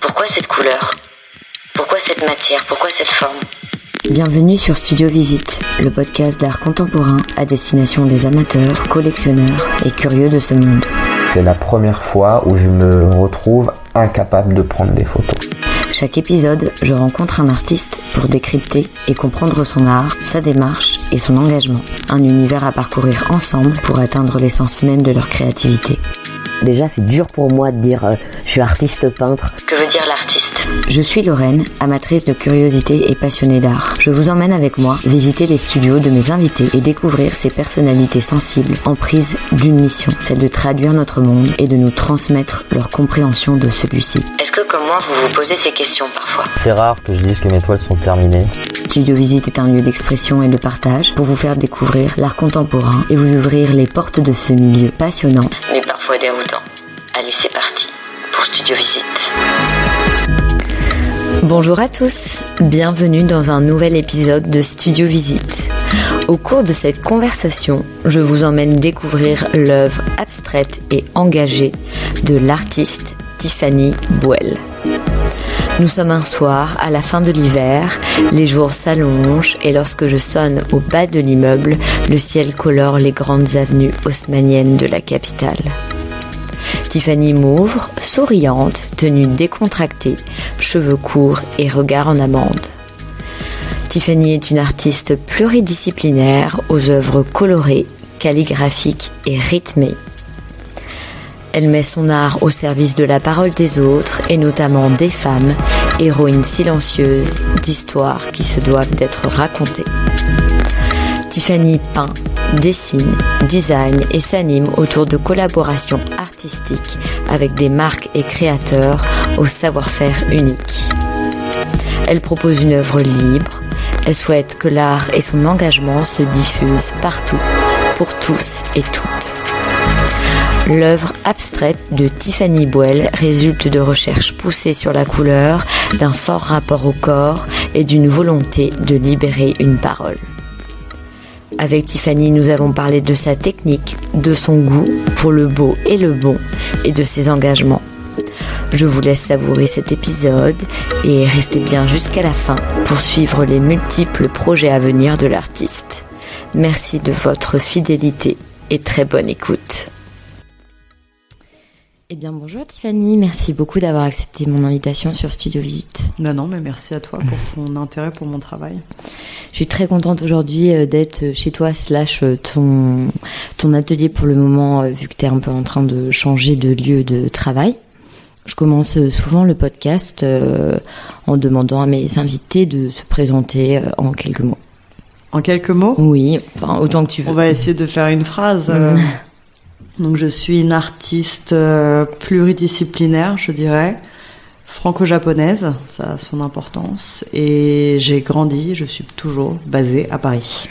Pourquoi cette couleur? Pourquoi cette matière? Pourquoi cette forme? Bienvenue sur Studio Visite, le podcast d'art contemporain à destination des amateurs, collectionneurs et curieux de ce monde. C'est la première fois où je me retrouve incapable de prendre des photos. Chaque épisode, je rencontre un artiste pour décrypter et comprendre son art, sa démarche et son engagement. Un univers à parcourir ensemble pour atteindre l'essence même de leur créativité. Déjà, c'est dur pour moi de dire je suis artiste peintre. Que veut dire l'artiste? Je suis Lorraine, amatrice de curiosité et passionnée d'art. Je vous emmène avec moi visiter les studios de mes invités et découvrir ces personnalités sensibles en prise d'une mission, celle de traduire notre monde et de nous transmettre leur compréhension de celui-ci. Est-ce que comme moi, vous vous posez ces questions parfois? C'est rare que je dise que mes toiles sont terminées. Studio Visite est un lieu d'expression et de partage pour vous faire découvrir l'art contemporain et vous ouvrir les portes de ce milieu passionnant, mais parfois déroutant. Allez, c'est parti pour Studio Visite. Bonjour à tous, bienvenue dans un nouvel épisode de Studio Visite. Au cours de cette conversation, je vous emmène découvrir l'œuvre abstraite et engagée de l'artiste Tiffany Bouel. Nous sommes un soir, à la fin de l'hiver, les jours s'allongent et lorsque je sonne au bas de l'immeuble, le ciel colore les grandes avenues haussmanniennes de la capitale. Tiffany m'ouvre, souriante, tenue décontractée, cheveux courts et regard en amande. Tiffany est une artiste pluridisciplinaire aux œuvres colorées, calligraphiques et rythmées. Elle met son art au service de la parole des autres et notamment des femmes, héroïnes silencieuses d'histoires qui se doivent d'être racontées. Tiffany peint, dessine, design et s'anime autour de collaborations artistiques avec des marques et créateurs au savoir-faire unique. Elle propose une œuvre libre. Elle souhaite que l'art et son engagement se diffusent partout, pour tous et toutes. L'œuvre abstraite de Tiffany Bouel résulte de recherches poussées sur la couleur, d'un fort rapport au corps et d'une volonté de libérer une parole. Avec Tiffany, nous avons parlé de sa technique, de son goût pour le beau et le bon et de ses engagements. Je vous laisse savourer cet épisode et restez bien jusqu'à la fin pour suivre les multiples projets à venir de l'artiste. Merci de votre fidélité et très bonne écoute. Eh bien bonjour Tiffany, merci beaucoup d'avoir accepté mon invitation sur Studio Visite. Non, mais merci à toi pour ton intérêt pour mon travail. Je suis très contente aujourd'hui d'être chez toi / ton atelier pour le moment, vu que tu es un peu en train de changer de lieu de travail. Je commence souvent le podcast en demandant à mes invités de se présenter en quelques mots. En quelques mots ? Oui, enfin autant que tu veux. On va essayer de faire une phrase. Donc je suis une artiste pluridisciplinaire, je dirais, franco-japonaise, ça a son importance, et j'ai grandi, je suis toujours basée à Paris.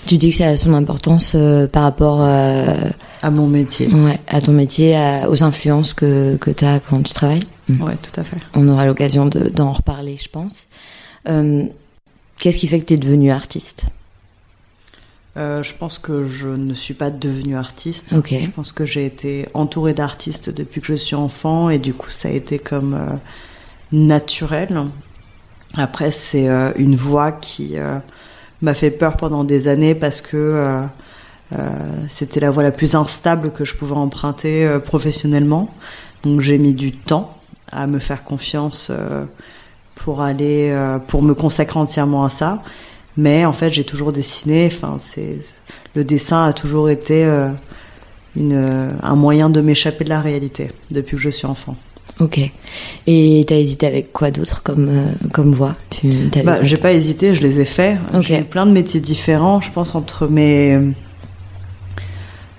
Tu dis que ça a son importance par rapport à mon métier. Ouais, à ton métier, aux influences que tu as quand tu travailles. Ouais, tout à fait. On aura l'occasion d'en reparler, je pense. Qu'est-ce qui fait que tu es devenue artiste ? Je pense que je ne suis pas devenue artiste. Okay. Je pense que j'ai été entourée d'artistes depuis que je suis enfant et du coup ça a été comme naturel. Après c'est une voie qui m'a fait peur pendant des années parce que c'était la voie la plus instable que je pouvais emprunter professionnellement. Donc j'ai mis du temps à me faire confiance pour me consacrer entièrement à ça. Mais en fait, j'ai toujours dessiné. Enfin, le dessin a toujours été un moyen de m'échapper de la réalité depuis que je suis enfant. Ok. Et t'as hésité avec quoi d'autre comme voie? J'ai pas hésité, je les ai faits. Okay. J'ai eu plein de métiers différents. Je pense entre mes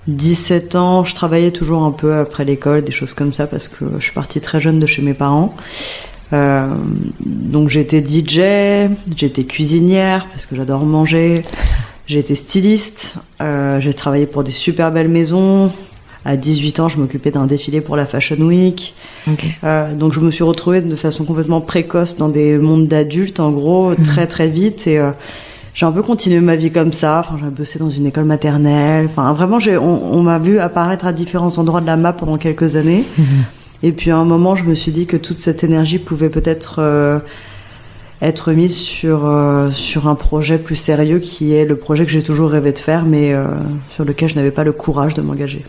17 ans, je travaillais toujours un peu après l'école, des choses comme ça, parce que je suis partie très jeune de chez mes parents. Donc j'étais DJ, j'étais cuisinière parce que j'adore manger, j'ai été styliste, j'ai travaillé pour des super belles maisons. À 18 ans, je m'occupais d'un défilé pour la Fashion Week. Okay. Donc je me suis retrouvée de façon complètement précoce dans des mondes d'adultes, en gros, très très vite. Et j'ai un peu continué ma vie comme ça. Enfin, j'ai bossé dans une école maternelle. Enfin, vraiment, on m'a vu apparaître à différents endroits de la map pendant quelques années. Et puis à un moment, je me suis dit que toute cette énergie pouvait peut-être être mise sur un projet plus sérieux, qui est le projet que j'ai toujours rêvé de faire, mais sur lequel je n'avais pas le courage de m'engager.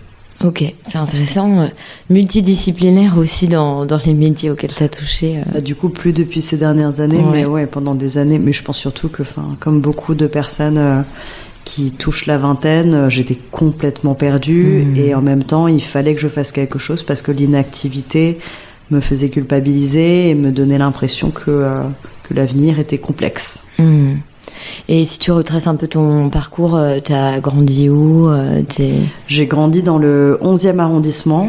Ok, c'est intéressant. Multidisciplinaire aussi dans les métiers auxquels tu as touché. Du coup, plus depuis ces dernières années, mais ouais, pendant des années. Mais je pense surtout que, comme beaucoup de personnes qui touchent la vingtaine, j'étais complètement perdue. Et en même temps, il fallait que je fasse quelque chose parce que l'inactivité me faisait culpabiliser et me donnait l'impression que l'avenir était complexe. Et si tu retraces un peu ton parcours, t'as grandi où J'ai grandi dans le 11e arrondissement,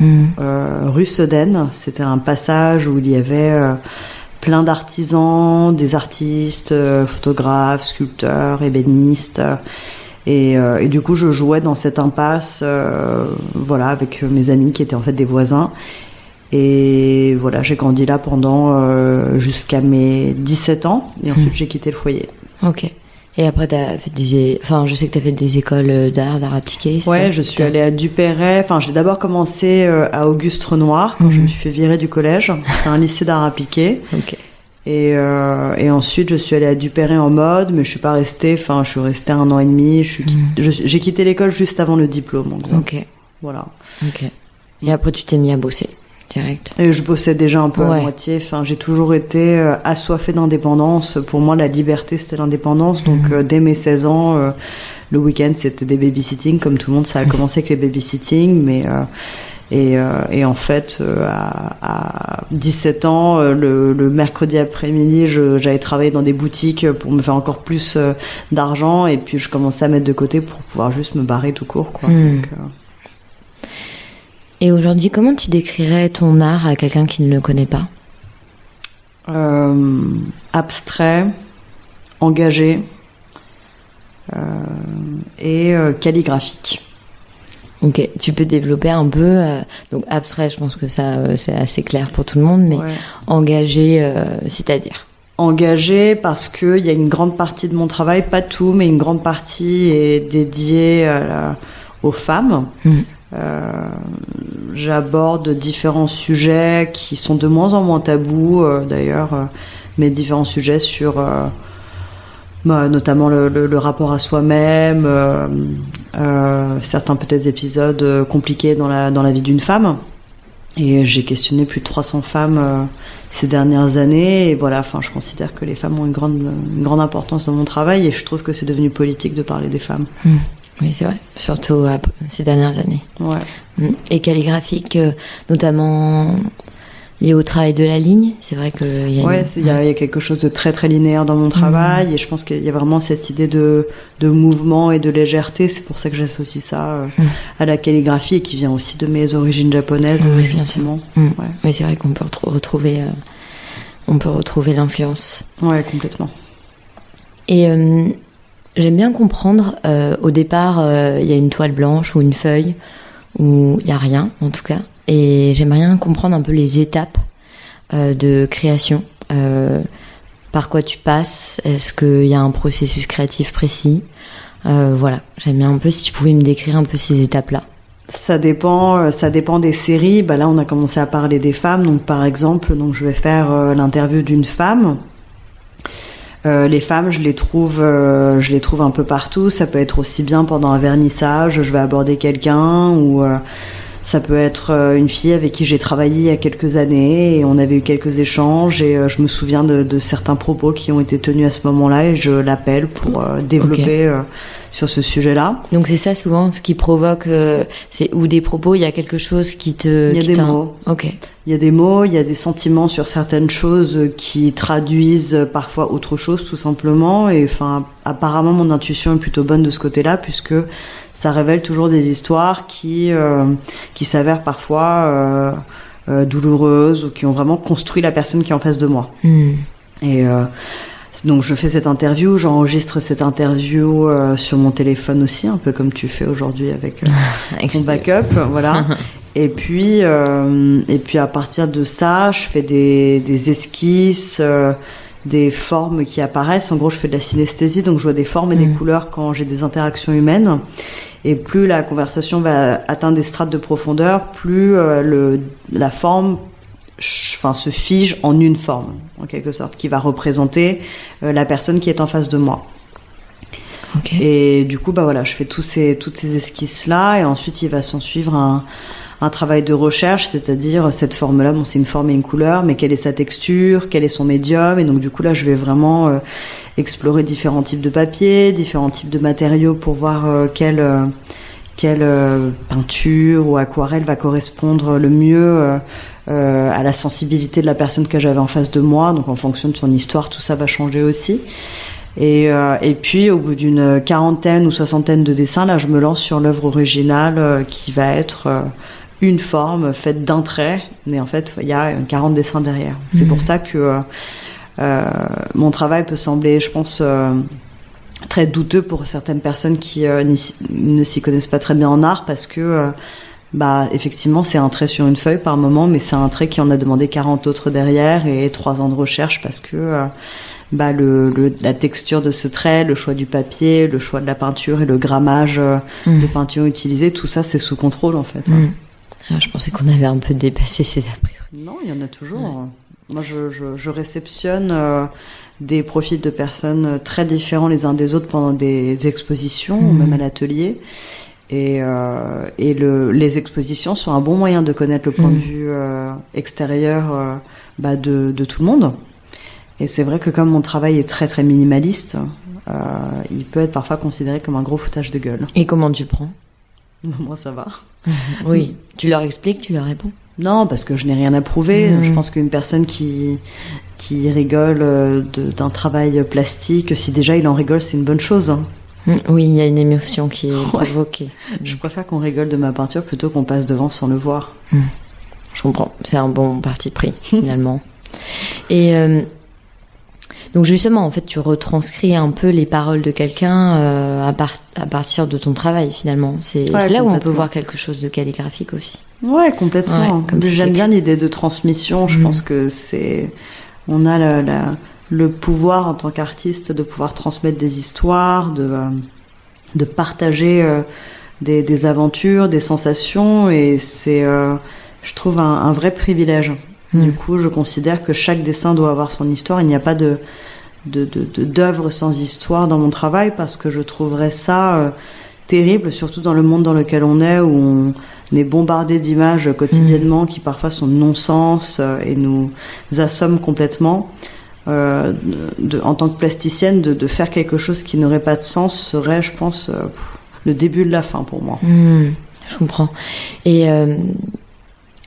rue Sedaine. C'était un passage où il y avait plein d'artisans, des artistes, photographes, sculpteurs, ébénistes. Et du coup, je jouais dans cette impasse avec mes amis qui étaient en fait des voisins. Et voilà, j'ai grandi là pendant jusqu'à mes 17 ans. Et ensuite, j'ai quitté le foyer. Ok. Et après, je sais que tu as fait des écoles d'art appliqué. Ouais, je suis allée à Duperret. J'ai d'abord commencé à Auguste Renoir quand je me suis fait virer du collège. C'était un lycée d'art appliqué. Ok. Et ensuite, je suis allée à Duperret en mode, mais je suis pas restée. Je suis restée 1 an et demi. J'ai quitté l'école juste avant le diplôme, en gros. Ok. Voilà. Ok. Et après, tu t'es mis à bosser direct. Et je bossais déjà un peu à moitié. J'ai toujours été assoiffée d'indépendance. Pour moi, la liberté, c'était l'indépendance. Donc, dès mes 16 ans, le week-end, c'était des babysitting. Comme tout le monde, ça a commencé avec les babysitting. Mais, et en fait, à 17 ans, le mercredi après-midi, j'allais travailler dans des boutiques pour me faire encore plus d'argent. Et puis, je commençais à mettre de côté pour pouvoir juste me barrer tout court, quoi. Donc, Et aujourd'hui, comment tu décrirais ton art à quelqu'un qui ne le connaît pas ? Abstrait, engagé et calligraphique. Ok, tu peux développer un peu. Donc abstrait, je pense que ça c'est assez clair pour tout le monde, mais engagé, c'est-à-dire ? Engagé parce qu'il y a une grande partie de mon travail, pas tout, mais une grande partie est dédiée aux femmes. J'aborde différents sujets qui sont de moins en moins tabous d'ailleurs, mais différents sujets sur notamment le rapport à soi-même, certains peut-être épisodes compliqués dans la vie d'une femme. Et j'ai questionné plus de 300 femmes ces dernières années. Et voilà, je considère que les femmes ont une grande importance dans mon travail et je trouve que c'est devenu politique de parler des femmes. Oui, c'est vrai, surtout ces dernières années. Ouais. Et calligraphique, notamment lié au travail de la ligne, c'est vrai qu'il y a il y a quelque chose de très très linéaire dans mon travail et je pense qu'il y a vraiment cette idée de mouvement et de légèreté. C'est pour ça que j'associe ça à la calligraphie et qui vient aussi de mes origines japonaises, justement. Oui, c'est vrai qu'on peut retrouver l'influence. Ouais, complètement. Et j'aime bien comprendre, au départ, il y a une toile blanche ou une feuille, ou il n'y a rien, en tout cas. Et j'aimerais bien comprendre un peu les étapes de création. Par quoi tu passes ? Est-ce qu'il y a un processus créatif précis ? Voilà, j'aime bien un peu si tu pouvais me décrire un peu ces étapes-là. Ça dépend des séries. Là, on a commencé à parler des femmes. Donc, par exemple, je vais faire l'interview d'une femme. Les femmes, je les trouve un peu partout. Ça peut être aussi bien pendant un vernissage, je vais aborder quelqu'un, ou ça peut être une fille avec qui j'ai travaillé il y a quelques années et on avait eu quelques échanges et je me souviens de certains propos qui ont été tenus à ce moment-là et je l'appelle pour développer sur ce sujet-là. Donc c'est ça souvent ce qui provoque, c'est ou des propos, il y a quelque chose qui te... Il y a des mots. Ok. Il y a des mots, il y a des sentiments sur certaines choses qui traduisent parfois autre chose tout simplement. Et apparemment mon intuition est plutôt bonne de ce côté-là puisque ça révèle toujours des histoires qui s'avèrent parfois douloureuses ou qui ont vraiment construit la personne qui est en face de moi. Et donc je fais cette interview, j'enregistre cette interview sur mon téléphone aussi, un peu comme tu fais aujourd'hui avec ton backup, voilà. Et puis à partir de ça, je fais des esquisses, des formes qui apparaissent. En gros, je fais de la synesthésie, donc je vois des formes et des couleurs quand j'ai des interactions humaines. Et plus la conversation va atteindre des strates de profondeur, plus la forme se fige en une forme, en quelque sorte, qui va représenter la personne qui est en face de moi. Et du coup, je fais toutes ces esquisses-là, et ensuite il va s'en suivre un travail de recherche, c'est-à-dire cette forme-là, c'est une forme et une couleur, mais quelle est sa texture, quel est son médium, et donc du coup là, je vais vraiment explorer différents types de papier, différents types de matériaux pour voir quelle peinture ou aquarelle va correspondre le mieux à la sensibilité de la personne que j'avais en face de moi. Donc en fonction de son histoire, tout ça va changer aussi. Et puis au bout d'une quarantaine ou soixantaine de dessins, là je me lance sur l'œuvre originale qui va être une forme faite d'un trait, mais en fait il y a 40 dessins derrière. C'est pour ça que mon travail peut sembler, je pense, très douteux pour certaines personnes qui ne s'y connaissent pas très bien en art, parce que effectivement c'est un trait sur une feuille par moment, mais c'est un trait qui en a demandé 40 autres derrière et 3 ans de recherche, parce que la texture de ce trait, le choix du papier, le choix de la peinture et le grammage de peinture utilisée, tout ça c'est sous contrôle en fait. Je pensais qu'on avait un peu dépassé ces a priori. Non, il y en a toujours. Moi je réceptionne des profils de personnes très différents les uns des autres pendant des expositions ou même à l'atelier. Et les expositions sont un bon moyen de connaître le point de vue extérieur de tout le monde. Et c'est vrai que comme mon travail est très très minimaliste, il peut être parfois considéré comme un gros foutage de gueule. Et comment tu le prends ? Moi ça va. Oui, tu leur expliques, tu leur réponds ? Non, parce que je n'ai rien à prouver. Je pense qu'une personne qui rigole d'un travail plastique, si déjà il en rigole, c'est une bonne chose. Oui, il y a une émotion qui est provoquée. Je préfère qu'on rigole de ma peinture plutôt qu'on passe devant sans le voir. Je comprends, c'est un bon parti pris finalement. Et donc justement, en fait, tu retranscris un peu les paroles de quelqu'un à partir de ton travail finalement. C'est là où on peut voir quelque chose de calligraphique aussi. Ouais, complètement. J'aime bien l'idée de transmission. Je pense que on a le pouvoir en tant qu'artiste de pouvoir transmettre des histoires, de partager des aventures, des sensations, et c'est, je trouve, un vrai privilège. Du coup, je considère que chaque dessin doit avoir son histoire. Il n'y a pas d'œuvre sans histoire dans mon travail, parce que je trouverais ça terrible, surtout dans le monde dans lequel on est, où on est bombardé d'images quotidiennement qui parfois sont de non-sens et nous assomment complètement. En tant que plasticienne, de faire quelque chose qui n'aurait pas de sens serait, je pense, le début de la fin pour moi. Je comprends. Et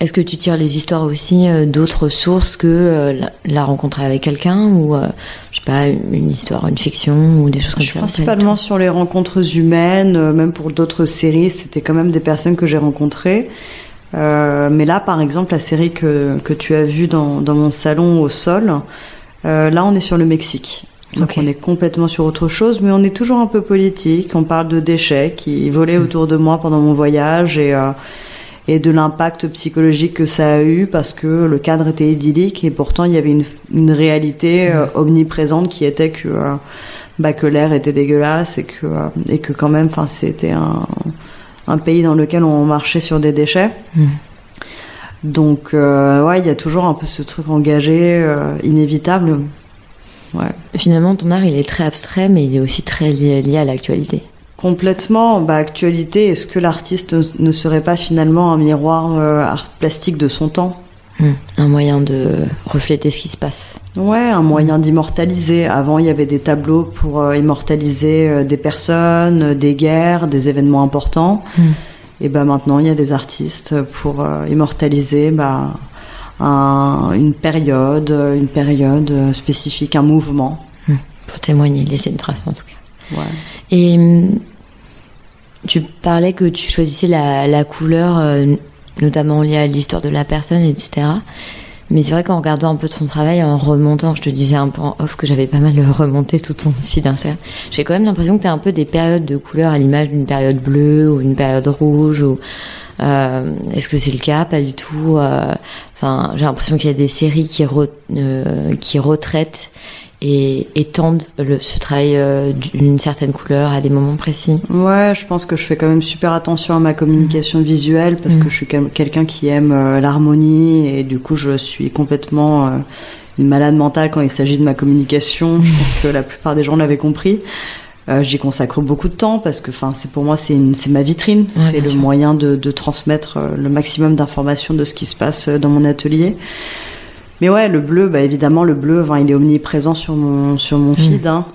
est-ce que tu tires les histoires aussi d'autres sources que la rencontre avec quelqu'un, ou je sais pas, une histoire, une fiction ou des choses comme ça? Principalement sur les rencontres humaines, même pour d'autres séries, c'était quand même des personnes que j'ai rencontrées. Mais là, par exemple, la série que tu as vue dans mon salon au sol, là, on est sur le Mexique. Donc on est complètement sur autre chose, mais on est toujours un peu politique. On parle de déchets qui volaient autour de moi pendant mon voyage, et de l'impact psychologique que ça a eu, parce que le cadre était idyllique et pourtant il y avait une réalité omniprésente qui était que l'air était dégueulasse et que quand même, c'était un pays dans lequel on marchait sur des déchets. Donc il y a toujours un peu ce truc engagé, inévitable. Ouais. Finalement, ton art, il est très abstrait, mais il est aussi très lié à l'actualité. Complètement. Actualité, est-ce que l'artiste ne serait pas finalement un miroir art plastique de son temps ? Un moyen de refléter ce qui se passe. Ouais, un moyen d'immortaliser. Avant, il y avait des tableaux pour immortaliser des personnes, des guerres, des événements importants. Et maintenant, il y a des artistes pour immortaliser une période spécifique, un mouvement. Pour témoigner, laisser une trace en tout cas. Ouais. Et tu parlais que tu choisissais la couleur, notamment liée à l'histoire de la personne, etc. Mais c'est vrai qu'en regardant un peu ton travail, en remontant, je te disais un peu en off que j'avais pas mal remonté tout ton fil d'insert. J'ai quand même l'impression que tu as un peu des périodes de couleurs à l'image d'une période bleue ou une période rouge. Est-ce que c'est le cas? Pas du tout. J'ai l'impression qu'il y a des séries qui retraitent et tendent ce travail d'une certaine couleur à des moments précis? Ouais, je pense que je fais quand même super attention à ma communication visuelle parce que je suis quelqu'un qui aime l'harmonie et du coup je suis complètement une malade mentale quand il s'agit de ma communication. Je pense que la plupart des gens l'avaient compris. J'y consacre beaucoup de temps parce que, pour moi, c'est ma vitrine. Ouais, c'est le moyen de transmettre le maximum d'informations de ce qui se passe dans mon atelier. Mais ouais, le bleu, évidemment, il est omniprésent sur mon feed. Hein.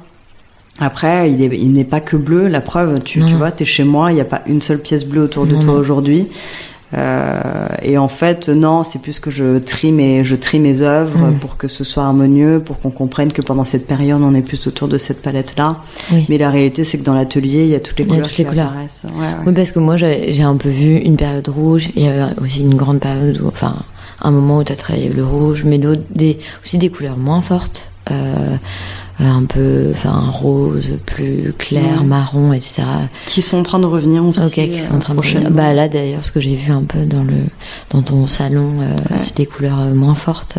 Après, il n'est pas que bleu. La preuve, tu vois, t'es chez moi, il n'y a pas une seule pièce bleue autour de toi aujourd'hui. Et en fait, non, c'est plus que je trie mes œuvres pour que ce soit harmonieux, pour qu'on comprenne que pendant cette période, on est plus autour de cette palette-là. Oui. Mais la réalité, c'est que dans l'atelier, il y a toutes les couleurs qui apparaissent. Ouais. Oui, parce que moi, j'ai un peu vu une période rouge et aussi une grande période un moment où tu as travaillé le rouge, mais aussi des couleurs moins fortes. Un peu, rose, plus clair, marron, etc. Qui sont en train de revenir aussi. Ok, qui sont en train de revenir. Là, d'ailleurs, ce que j'ai vu un peu dans ton salon, c'est des couleurs moins fortes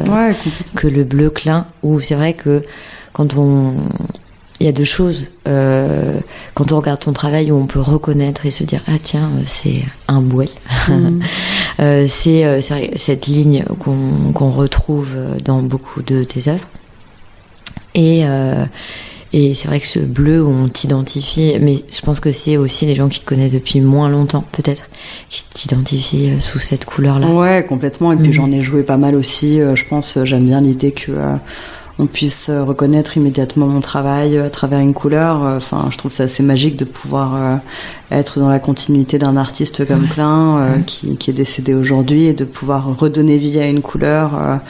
que le bleu clin, où c'est vrai que il y a deux choses. Quand on regarde ton travail, où on peut reconnaître et se dire, ah tiens, c'est un bouel. C'est cette ligne qu'on retrouve dans beaucoup de tes œuvres. Et c'est vrai que ce bleu, on t'identifie, mais je pense que c'est aussi les gens qui te connaissent depuis moins longtemps, peut-être, qui t'identifient sous cette couleur-là. Ouais, complètement. Et puis j'en ai joué pas mal aussi. Je pense, j'aime bien l'idée que on puisse reconnaître immédiatement mon travail à travers une couleur. Je trouve ça assez magique de pouvoir être dans la continuité d'un artiste comme Klein, qui est décédé aujourd'hui, et de pouvoir redonner vie à une couleur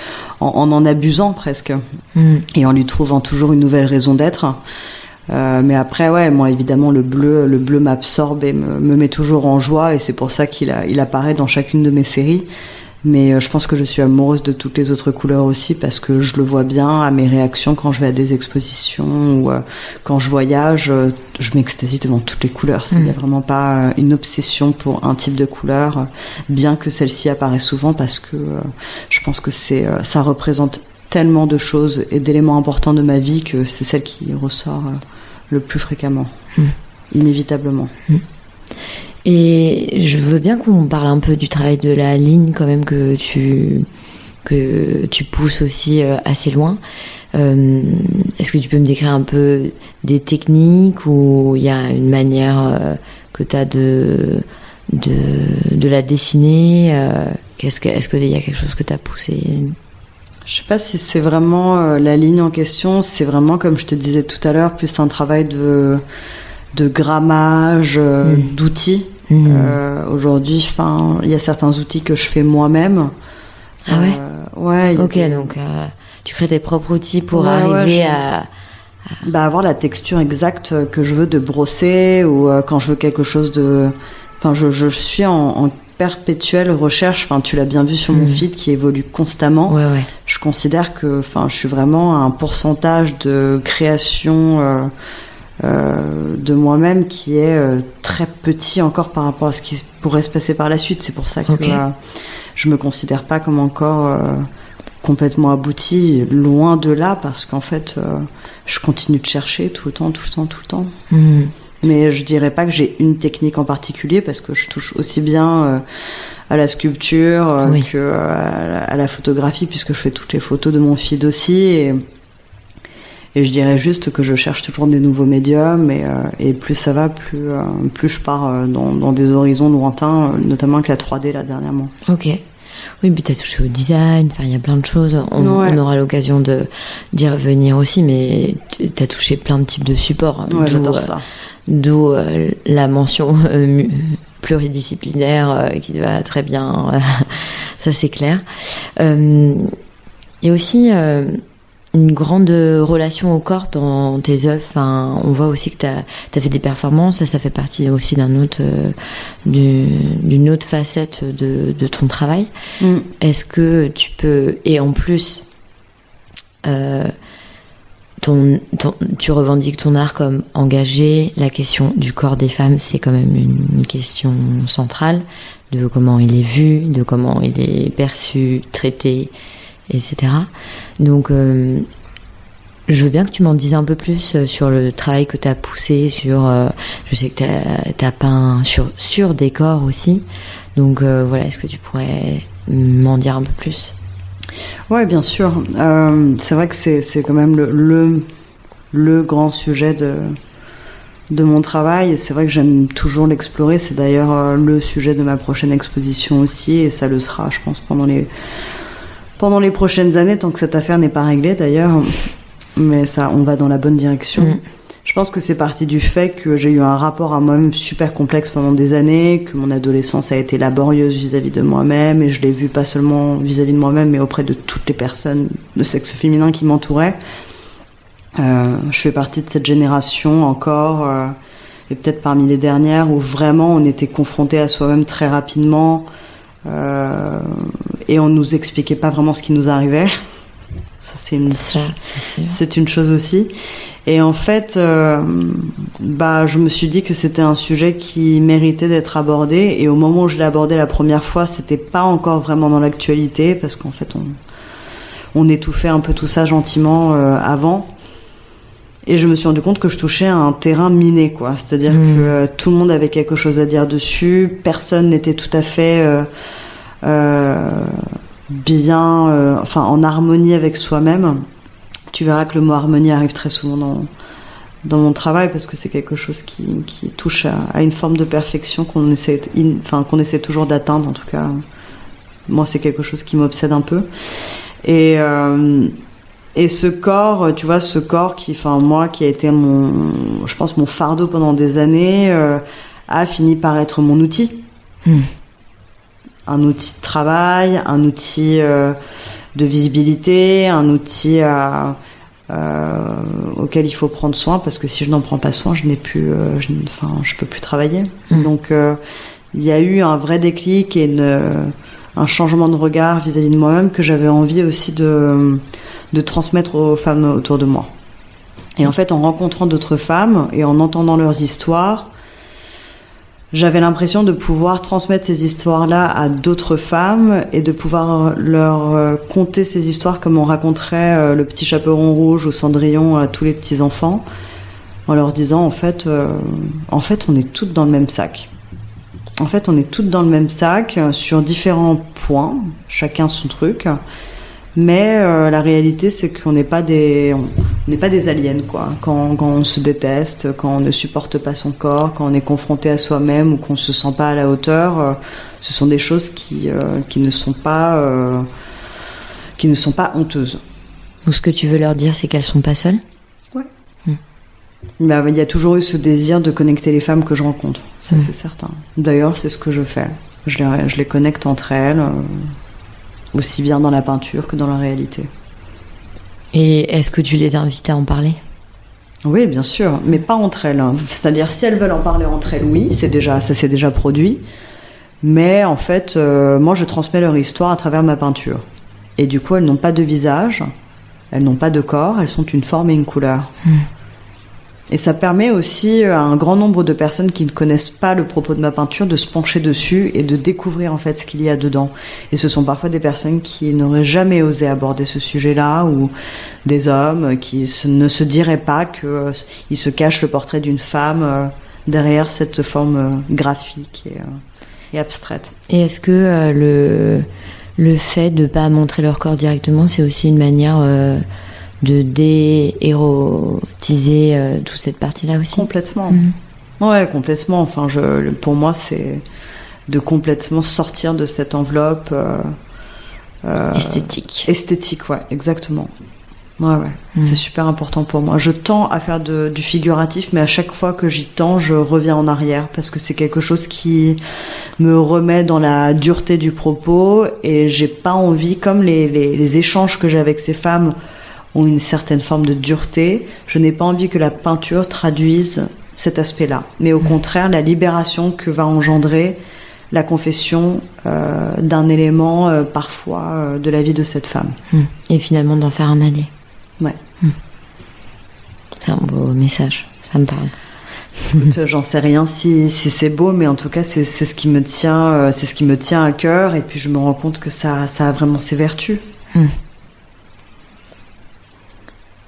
en abusant presque, et en lui trouvant toujours une nouvelle raison d'être. Mais après, ouais, moi évidemment le bleu m'absorbe et me met toujours en joie, et c'est pour ça qu'il apparaît dans chacune de mes séries. Mais je pense que je suis amoureuse de toutes les autres couleurs aussi, parce que je le vois bien à mes réactions quand je vais à des expositions ou quand je voyage, je m'extasie devant toutes les couleurs. Il n'y a vraiment pas une obsession pour un type de couleur, bien que celle-ci apparaît souvent, parce que je pense que ça représente tellement de choses et d'éléments importants de ma vie que c'est celle qui ressort le plus fréquemment, inévitablement. Et je veux bien qu'on parle un peu du travail de la ligne quand même, que tu pousses aussi assez loin. Est-ce que tu peux me décrire un peu des techniques, ou il y a une manière que tu as de la dessiner? Est-ce qu'il y a quelque chose que tu as poussé? Je sais pas si c'est vraiment la ligne en question. C'est vraiment, comme je te disais tout à l'heure, plus un travail de grammage, d'outils. Aujourd'hui, il y a certains outils que je fais moi-même. Ah ouais? Ouais. Ok, donc tu crées tes propres outils pour arriver à avoir la texture exacte que je veux de brosser, ou quand je veux quelque chose de... je suis en perpétuelle recherche. Tu l'as bien vu sur mon feed qui évolue constamment. Ouais. Je considère que je suis vraiment à un pourcentage de création de moi-même qui est très petit encore par rapport à ce qui pourrait se passer par la suite. C'est pour ça que je me considère pas comme encore complètement aboutie, loin de là, parce qu'en fait je continue de chercher tout le temps. Mais je dirais pas que j'ai une technique en particulier, parce que je touche aussi bien à la sculpture que à la photographie, puisque je fais toutes les photos de mon feed aussi, et je dirais juste que je cherche toujours des nouveaux médiums, et plus ça va, plus je pars dans des horizons lointains, notamment avec la 3D là dernièrement. Ok. Oui, puis t'as touché au design, il y a plein de choses. On aura l'occasion d'y revenir aussi, mais t'as touché plein de types de supports. Ouais, j'adore ça. D'où la mention pluridisciplinaire qui va très bien. Ça, c'est clair. Il y a aussi une grande relation au corps dans tes œuvres. On voit aussi que t'as fait des performances. Ça fait partie aussi d'une autre facette de ton travail. Est-ce que tu peux... Et en plus... tu revendiques ton art comme engagé. La question du corps des femmes, c'est quand même une question centrale, de comment il est vu, de comment il est perçu, traité, etc. Donc, Je veux bien que tu m'en dises un peu plus sur le travail que tu as poussé sur... je sais que tu as peint sur décor aussi. Donc voilà, est-ce que tu pourrais m'en dire un peu plus ? Ouais, bien sûr. C'est vrai que c'est quand même le grand sujet de mon travail. Et c'est vrai que j'aime toujours l'explorer. C'est d'ailleurs le sujet de ma prochaine exposition aussi. Et ça le sera, je pense, pendant les prochaines années, tant que cette affaire n'est pas réglée d'ailleurs. Mais ça, on va dans la bonne direction. Je pense que c'est parti du fait que j'ai eu un rapport à moi-même super complexe pendant des années, que mon adolescence a été laborieuse vis-à-vis de moi-même, et je l'ai vu pas seulement vis-à-vis de moi-même, mais auprès de toutes les personnes de sexe féminin qui m'entouraient. Je fais partie de cette génération encore, et peut-être parmi les dernières, où vraiment on était confronté à soi-même très rapidement, et on nous expliquait pas vraiment ce qui nous arrivait. Ça, c'est une chose aussi. Et en fait, je me suis dit que c'était un sujet qui méritait d'être abordé. Et au moment où je l'ai abordé la première fois, c'était pas encore vraiment dans l'actualité, parce qu'en fait, on étouffait un peu tout ça gentiment avant. Et je me suis rendu compte que je touchais à un terrain miné, quoi. C'est-à-dire que tout le monde avait quelque chose à dire dessus. Personne n'était tout à fait bien, en harmonie avec soi-même. Tu verras que le mot harmonie arrive très souvent dans mon travail, parce que c'est quelque chose qui touche à une forme de perfection qu'on essaie toujours d'atteindre. En tout cas, moi, c'est quelque chose qui m'obsède un peu. Et ce corps, tu vois, qui a été je pense, mon fardeau pendant des années, a fini par être mon outil. Un outil de travail, un outil de visibilité, un outil auquel il faut prendre soin, parce que si je n'en prends pas soin, je peux plus travailler. Donc il y a eu un vrai déclic et un changement de regard vis-à-vis de moi-même que j'avais envie aussi de transmettre aux femmes autour de moi. Et en fait, en rencontrant d'autres femmes et en entendant leurs histoires, j'avais l'impression de pouvoir transmettre ces histoires-là à d'autres femmes et de pouvoir leur conter ces histoires comme on raconterait le petit chaperon rouge ou Cendrillon à tous les petits-enfants, en leur disant en fait, on est toutes dans le même sac. En fait, on est toutes dans le même sac sur différents points, chacun son truc. Mais la réalité, c'est qu'on n'est pas des aliens, quoi. Quand on se déteste, quand on ne supporte pas son corps, quand on est confronté à soi-même ou qu'on se sent pas à la hauteur, ce sont des choses qui ne sont pas honteuses. Donc ce que tu veux leur dire, c'est qu'elles sont pas seules ? Ouais. Il y a toujours eu ce désir de connecter les femmes que je rencontre, ça c'est certain. D'ailleurs, c'est ce que je fais. Je les connecte entre elles. Aussi bien dans la peinture que dans la réalité. Et est-ce que tu les invites à en parler ? Oui, bien sûr, mais pas entre elles. C'est-à-dire, si elles veulent en parler entre elles, oui, ça s'est déjà produit. Mais en fait, moi, je transmets leur histoire à travers ma peinture. Et du coup, elles n'ont pas de visage, elles n'ont pas de corps, elles sont une forme et une couleur. Et ça permet aussi à un grand nombre de personnes qui ne connaissent pas le propos de ma peinture de se pencher dessus et de découvrir en fait ce qu'il y a dedans. Et ce sont parfois des personnes qui n'auraient jamais osé aborder ce sujet-là, ou des hommes qui ne se diraient pas qu'il se cache le portrait d'une femme derrière cette forme graphique et abstraite. Et est-ce que le fait de ne pas montrer leur corps directement, c'est aussi une manière de déérotiser toute cette partie-là aussi ? Complètement. Ouais, complètement. Enfin, pour moi, c'est de complètement sortir de cette enveloppe esthétique. Esthétique, ouais, exactement. Ouais. C'est super important pour moi. Je tends à faire du figuratif, mais à chaque fois que j'y tends, je reviens en arrière, parce que c'est quelque chose qui me remet dans la dureté du propos, et j'ai pas envie, comme les échanges que j'ai avec ces femmes ont une certaine forme de dureté, je n'ai pas envie que la peinture traduise cet aspect-là. Mais au contraire, la libération que va engendrer la confession d'un élément parfois de la vie de cette femme. Et finalement d'en faire un allié. Ouais. C'est un beau message, ça me parle. Écoute, j'en sais rien si c'est beau, mais en tout cas c'est ce qui me tient, à cœur, et puis je me rends compte que ça a vraiment ses vertus.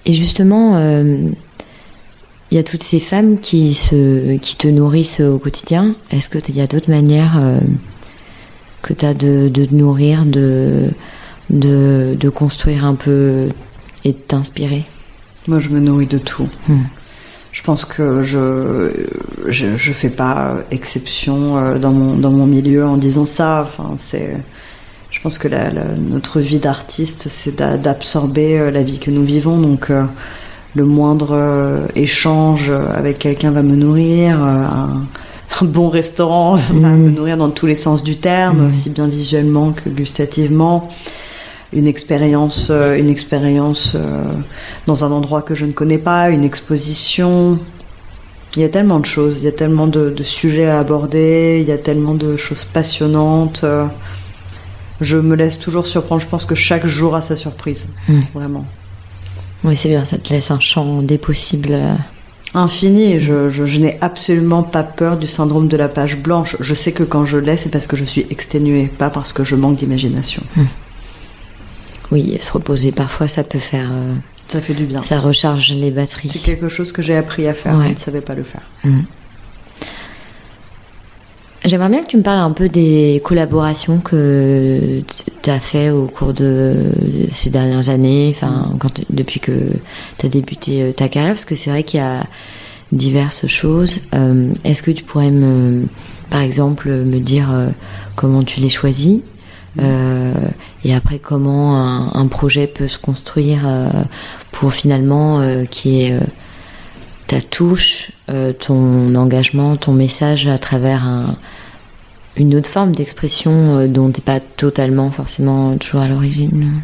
Et justement, il y a toutes ces femmes qui te nourrissent au quotidien. Est-ce qu'il y a d'autres manières que tu as de te nourrir, de construire un peu et de t'inspirer? Moi, je me nourris de tout. Je pense que je fais pas exception dans mon milieu en disant ça. Enfin, je pense que notre vie d'artiste, c'est d'absorber la vie que nous vivons. Donc, le moindre échange avec quelqu'un va me nourrir. Un bon restaurant va me nourrir dans tous les sens du terme, aussi bien visuellement que gustativement. Une expérience dans un endroit que je ne connais pas, une exposition. Il y a tellement de choses, il y a tellement de sujets à aborder, il y a tellement de choses passionnantes. Je me laisse toujours surprendre. Je pense que chaque jour a sa surprise, vraiment. Oui, c'est bien, ça te laisse un champ des possibles infini. Je n'ai absolument pas peur du syndrome de la page blanche. Je sais que quand je l'ai, c'est parce que je suis exténuée, pas parce que je manque d'imagination. Oui, se reposer parfois, ça peut faire... ça fait du bien. Ça recharge les batteries. C'est quelque chose que j'ai appris à faire, je ne savais pas le faire. J'aimerais bien que tu me parles un peu des collaborations que tu as fait au cours de ces dernières années, depuis que tu as débuté ta carrière, parce que c'est vrai qu'il y a diverses choses. Est-ce que tu pourrais par exemple, me dire comment tu les choisis? Et après comment un projet peut se construire pour finalement qu'il y ait ta touche, ton engagement, ton message à travers une autre forme d'expression dont t'es pas totalement forcément toujours à l'origine.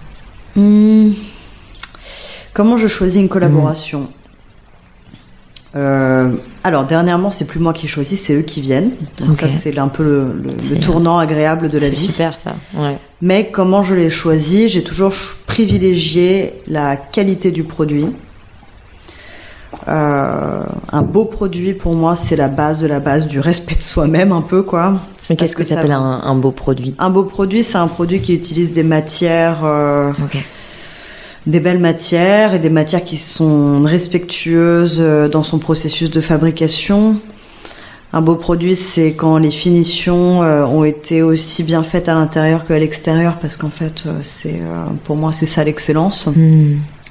Comment je choisis une collaboration? Alors dernièrement, c'est plus moi qui choisis, c'est eux qui viennent. Donc ça, c'est un peu le tournant agréable de la vie. C'est super ça. Ouais. Mais comment je les choisis? J'ai toujours privilégié la qualité du produit. Un beau produit pour moi, c'est la base de la base du respect de soi-même un peu quoi. Qu'est-ce que ça s'appelle un beau produit? Un beau produit, c'est un produit qui utilise des matières. Des belles matières et des matières qui sont respectueuses dans son processus de fabrication. Un beau produit, c'est quand les finitions ont été aussi bien faites à l'intérieur qu'à l'extérieur, parce qu'en fait, pour moi, c'est ça l'excellence.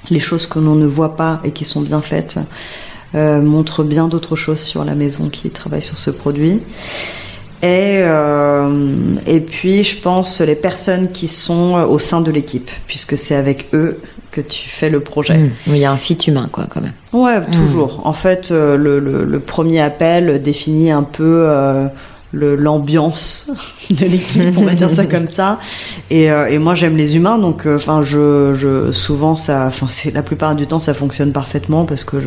Les choses que l'on ne voit pas et qui sont bien faites montrent bien d'autres choses sur la maison qui travaille sur ce produit. Et puis, je pense les personnes qui sont au sein de l'équipe, puisque c'est avec eux que tu fais le projet. Il y a un fit humain, quoi, quand même. Ouais, toujours. En fait, le premier appel définit un peu l'ambiance de l'équipe, on va dire ça comme ça. Et moi, j'aime les humains, donc, souvent, la plupart du temps, ça fonctionne parfaitement parce que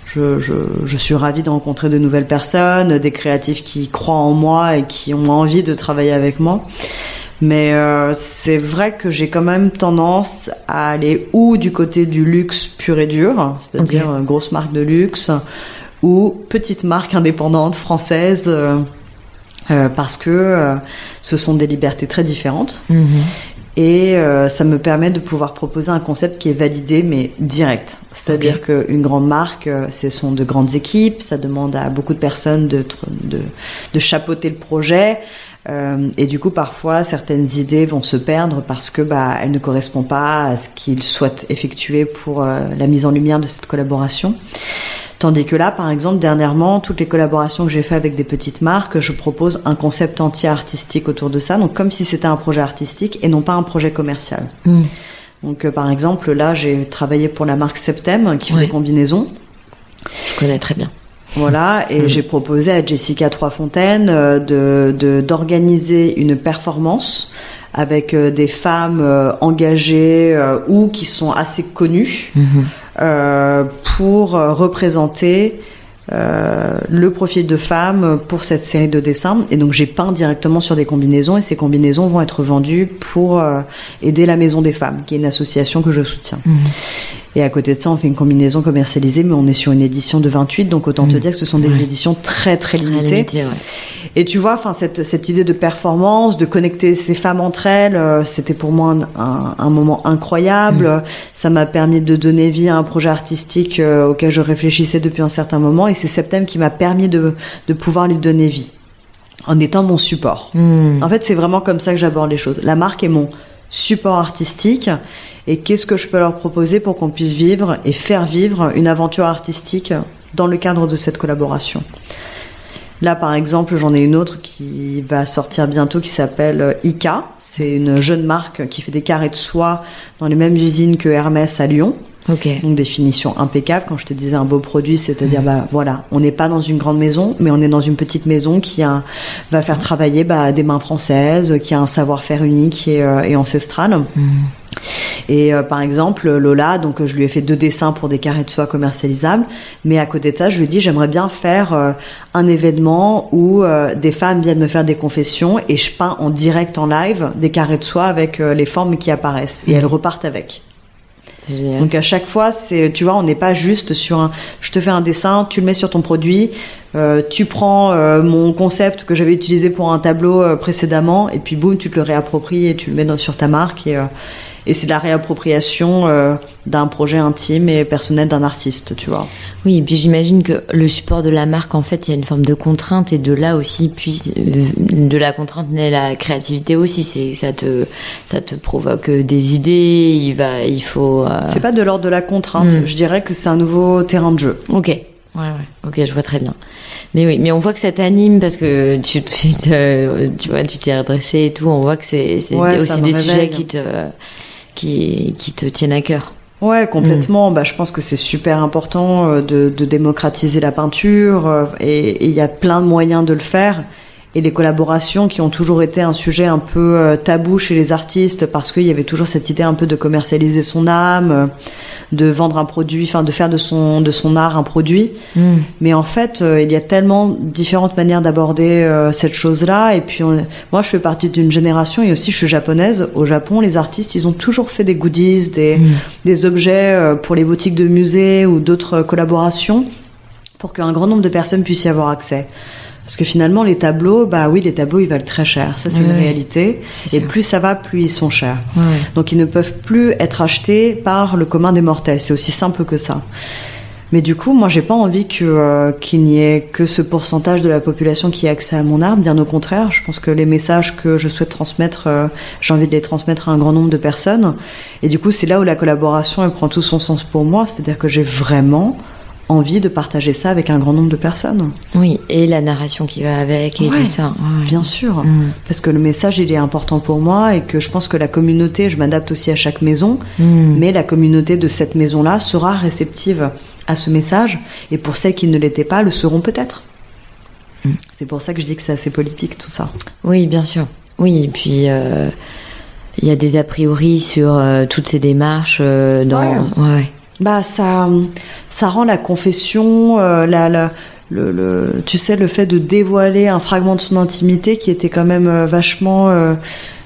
je suis ravie de rencontrer de nouvelles personnes, des créatifs qui croient en moi et qui ont envie de travailler avec moi. Mais c'est vrai que j'ai quand même tendance à aller ou du côté du luxe pur et dur, c'est-à-dire grosse marque de luxe, ou petite marque indépendante française, parce que ce sont des libertés très différentes. Et ça me permet de pouvoir proposer un concept qui est validé, mais direct. C'est-à-dire qu'une grande marque, ce sont de grandes équipes, ça demande à beaucoup de personnes de chapeauter le projet. Et du coup, parfois, certaines idées vont se perdre parce que elles ne correspondent pas à ce qu'ils souhaitent effectuer pour la mise en lumière de cette collaboration. Tandis que là, par exemple, dernièrement, toutes les collaborations que j'ai fait avec des petites marques, je propose un concept entier artistique autour de ça, donc comme si c'était un projet artistique et non pas un projet commercial. Donc, par exemple, là, j'ai travaillé pour la marque Septem qui fait des combinaisons. Je connais très bien. Voilà, et j'ai proposé à Jessica Troisfontaine d'organiser une performance avec des femmes engagées ou qui sont assez connues pour représenter le profil de femme pour cette série de dessins. Et donc j'ai peint directement sur des combinaisons, et ces combinaisons vont être vendues pour aider la Maison des Femmes, qui est une association que je soutiens. Et à côté de ça, on fait une combinaison commercialisée, mais on est sur une édition de 28, donc autant te dire que ce sont des éditions très très limitées. Et tu vois, enfin cette idée de performance, de connecter ces femmes entre elles, c'était pour moi un moment incroyable. Ça m'a permis de donner vie à un projet artistique auquel je réfléchissais depuis un certain moment, et c'est Septem qui m'a permis de pouvoir lui donner vie, en étant mon support. En fait, c'est vraiment comme ça que j'aborde les choses. La marque est mon support artistique, et qu'est-ce que je peux leur proposer pour qu'on puisse vivre et faire vivre une aventure artistique dans le cadre de cette collaboration. Là, par exemple, j'en ai une autre qui va sortir bientôt, qui s'appelle Ika. C'est une jeune marque qui fait des carrés de soie dans les mêmes usines que Hermès à Lyon. Donc des finitions impeccables. Quand je te disais un beau produit, c'est-à-dire voilà, on n'est pas dans une grande maison, mais on est dans une petite maison qui va faire travailler des mains françaises, qui a un savoir-faire unique et ancestral. Et par exemple, Lola, donc je lui ai fait 2 dessins pour des carrés de soie commercialisables, mais à côté de ça, je lui ai dit j'aimerais bien faire un événement où des femmes viennent me faire des confessions, et je peins en direct, en live, des carrés de soie avec les formes qui apparaissent, et elles repartent avec. Donc à chaque fois, tu vois, on n'est pas juste sur je te fais un dessin, tu le mets sur ton produit, tu prends mon concept que j'avais utilisé pour un tableau précédemment, et puis boum, tu te le réappropries et tu le mets sur ta marque, et c'est de la réappropriation d'un projet intime et personnel d'un artiste, tu vois. Oui, et puis j'imagine que le support de la marque, en fait, il y a une forme de contrainte, et de là aussi, puis de la contrainte naît la créativité aussi. Ça te provoque des idées. Il faut. C'est pas de l'ordre de la contrainte. Je dirais que c'est un nouveau terrain de jeu. Ok. Ouais. Ok, je vois très bien. Mais oui, mais on voit que ça t'anime, parce que tu vois, tu t'es redressé et tout. On voit que c'est aussi des sujets qui te tiennent à cœur. Ouais, complètement. Je pense que c'est super important de démocratiser la peinture, et il y a plein de moyens de le faire. Et les collaborations qui ont toujours été un sujet un peu tabou chez les artistes, parce qu'il y avait toujours cette idée un peu de commercialiser son âme, de vendre un produit, enfin de faire de son art un produit. Mais en fait, il y a tellement différentes manières d'aborder cette chose-là. Et puis moi, je fais partie d'une génération, et aussi je suis japonaise. Au Japon, les artistes, ils ont toujours fait des goodies, des objets pour les boutiques de musées ou d'autres collaborations, pour qu'un grand nombre de personnes puissent y avoir accès. Parce que finalement, les tableaux, les tableaux, ils valent très cher. Ça, c'est une réalité. Et plus ça va, plus ils sont chers. Donc, ils ne peuvent plus être achetés par le commun des mortels. C'est aussi simple que ça. Mais du coup, moi, j'ai pas envie qu'il n'y ait que ce pourcentage de la population qui ait accès à mon art. Bien au contraire, je pense que les messages que je souhaite transmettre, j'ai envie de les transmettre à un grand nombre de personnes. Et du coup, c'est là où la collaboration, elle prend tout son sens pour moi. C'est-à-dire que j'ai vraiment envie de partager ça avec un grand nombre de personnes. Oui, et la narration qui va avec, et tout ça. Bien sûr, parce que le message, il est important pour moi, et que je pense que la communauté, je m'adapte aussi à chaque maison, mais la communauté de cette maison-là sera réceptive à ce message, et pour celles qui ne l'étaient pas, le seront peut-être. C'est pour ça que je dis que c'est assez politique, tout ça. Oui, bien sûr. Oui, et puis il y a des a priori sur toutes ces démarches ça rend la confession, tu sais, le fait de dévoiler un fragment de son intimité qui était quand même vachement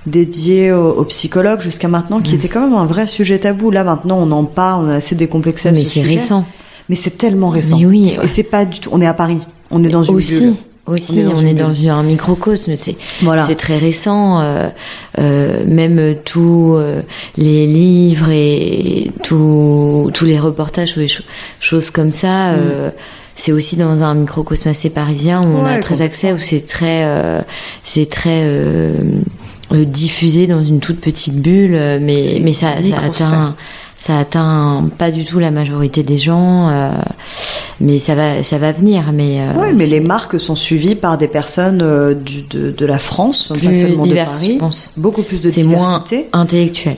dédié aux psychologues jusqu'à maintenant, qui était quand même un vrai sujet tabou. Là, maintenant, on en parle, on a assez décomplexé à ce sujet. Mais c'est récent. Mais c'est tellement récent. Mais oui. Et c'est pas du tout. On est à Paris. On est dans une bulle. Aussi, on est dans un microcosme, c'est très récent, même tous les livres et tous les reportages ou les choses comme ça, c'est aussi dans un microcosme assez parisien où on a très accès, où c'est très diffusé dans une toute petite bulle, mais ça atteint pas du tout la majorité des gens, mais ça va venir. Mais les marques sont suivies par des personnes de la France, plus pas seulement diverses, de Paris, je pense. Beaucoup plus de diversité. C'est moins intellectuel.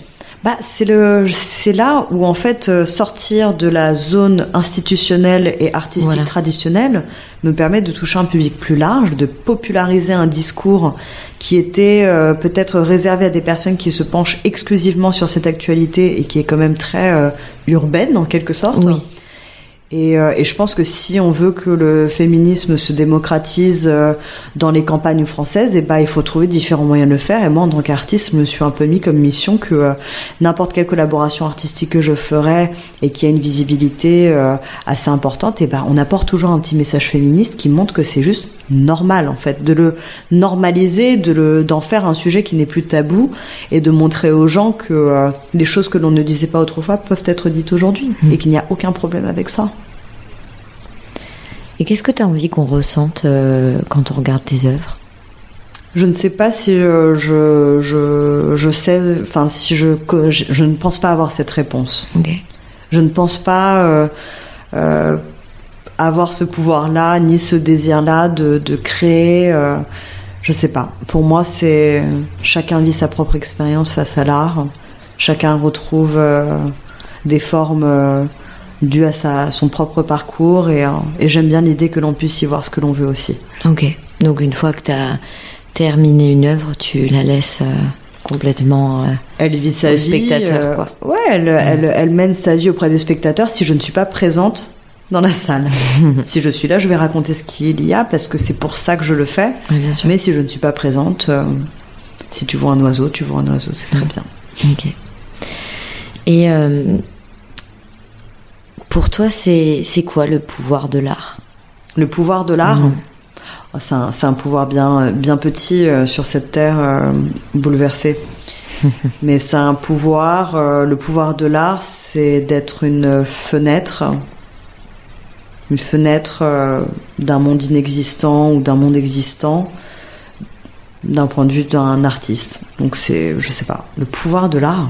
C'est là où en fait sortir de la zone institutionnelle et artistique traditionnelle me permet de toucher un public plus large, de populariser un discours qui était peut-être réservé à des personnes qui se penchent exclusivement sur cette actualité et qui est quand même très urbaine en quelque sorte. Oui. Et je pense que si on veut que le féminisme se démocratise dans les campagnes françaises, il faut trouver différents moyens de le faire. Et moi, en tant qu'artiste, je me suis un peu mis comme mission que n'importe quelle collaboration artistique que je ferais et qui a une visibilité assez importante, on apporte toujours un petit message féministe qui montre que c'est juste normal, en fait, de le normaliser, d'en faire un sujet qui n'est plus tabou et de montrer aux gens que les choses que l'on ne disait pas autrefois peuvent être dites aujourd'hui et qu'il n'y a aucun problème avec ça. Et qu'est-ce que tu as envie qu'on ressente quand on regarde tes œuvres ? Je ne sais pas si je sais, enfin si je ne pense pas avoir cette réponse. Okay. Je ne pense pas avoir ce pouvoir-là ni ce désir-là de créer. Je sais pas. Pour moi, c'est chacun vit sa propre expérience face à l'art. Chacun retrouve des formes dues à son propre parcours et j'aime bien l'idée que l'on puisse y voir ce que l'on veut aussi. Ok. Donc une fois que tu as terminé une œuvre, tu la laisses complètement elle vit sa vie, spectateur, quoi. Ouais, elle mène sa vie auprès des spectateurs si je ne suis pas présente dans la salle. Si je suis là, je vais raconter ce qu'il y a parce que c'est pour ça que je le fais. Oui, bien sûr. Mais si je ne suis pas présente, si tu vois un oiseau, c'est très bien. Ok. Et pour toi, c'est quoi le pouvoir de l'art ? Le pouvoir de l'art, c'est un pouvoir bien petit sur cette terre bouleversée. Mais c'est un pouvoir, le pouvoir de l'art, c'est d'être une fenêtre d'un monde inexistant ou d'un monde existant d'un point de vue d'un artiste. Donc c'est, je sais pas, le pouvoir de l'art.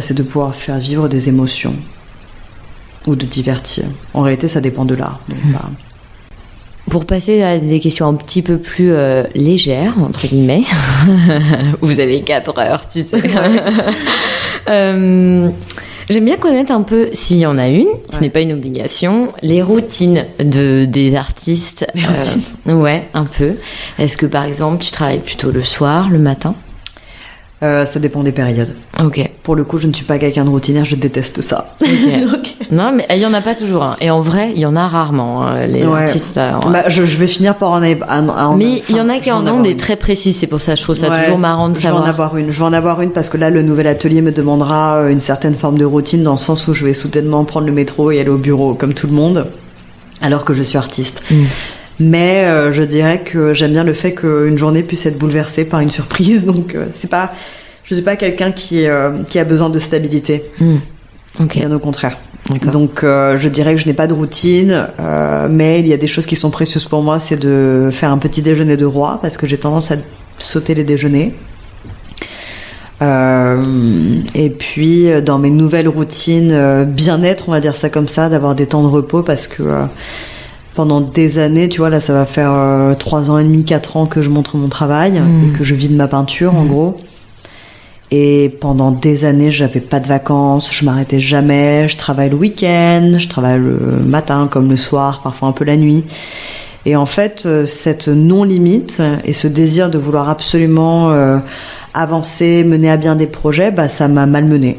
C'est de pouvoir faire vivre des émotions ou de divertir. En réalité, ça dépend de l'art. Donc, Pour passer à des questions un petit peu plus légères, entre guillemets, vous avez 4 heures, tu sais. J'aime bien connaître un peu, s'il y en a une, ce n'est pas une obligation, les routines des artistes. Les routines. Ouais, un peu. Est-ce que, par exemple, tu travailles plutôt le soir, le matin ? Ça dépend des périodes. Ok. Pour le coup, je ne suis pas quelqu'un de routinière, je déteste ça. Okay. Donc... Non, mais il y en a pas toujours. Hein. Et en vrai, il y en a rarement les artistes. Je vais finir par en avoir. Mais il y en a qui en ont des très précises. C'est pour ça que je trouve ça toujours marrant de savoir. Je vais en avoir une parce que là, le nouvel atelier me demandera une certaine forme de routine dans le sens où je vais soudainement prendre le métro et aller au bureau comme tout le monde, alors que je suis artiste. Mais je dirais que j'aime bien le fait qu'une journée puisse être bouleversée par une surprise. Donc je suis pas quelqu'un qui a besoin de stabilité. Okay. Bien au contraire. D'accord. Donc je dirais que je n'ai pas de routine, mais il y a des choses qui sont précieuses pour moi, c'est de faire un petit déjeuner de roi parce que j'ai tendance à sauter les déjeuners. Et puis dans mes nouvelles routines bien-être, on va dire ça comme ça, d'avoir des temps de repos parce que pendant des années, tu vois, là ça va faire 3 ans et demi, 4 ans que je montre mon travail et que je vis de ma peinture en gros. Et pendant des années, j'avais pas de vacances, je m'arrêtais jamais, je travaille le week-end, je travaille le matin comme le soir, parfois un peu la nuit. Et en fait, cette non-limite et ce désir de vouloir absolument avancer, mener à bien des projets, ça m'a malmenée.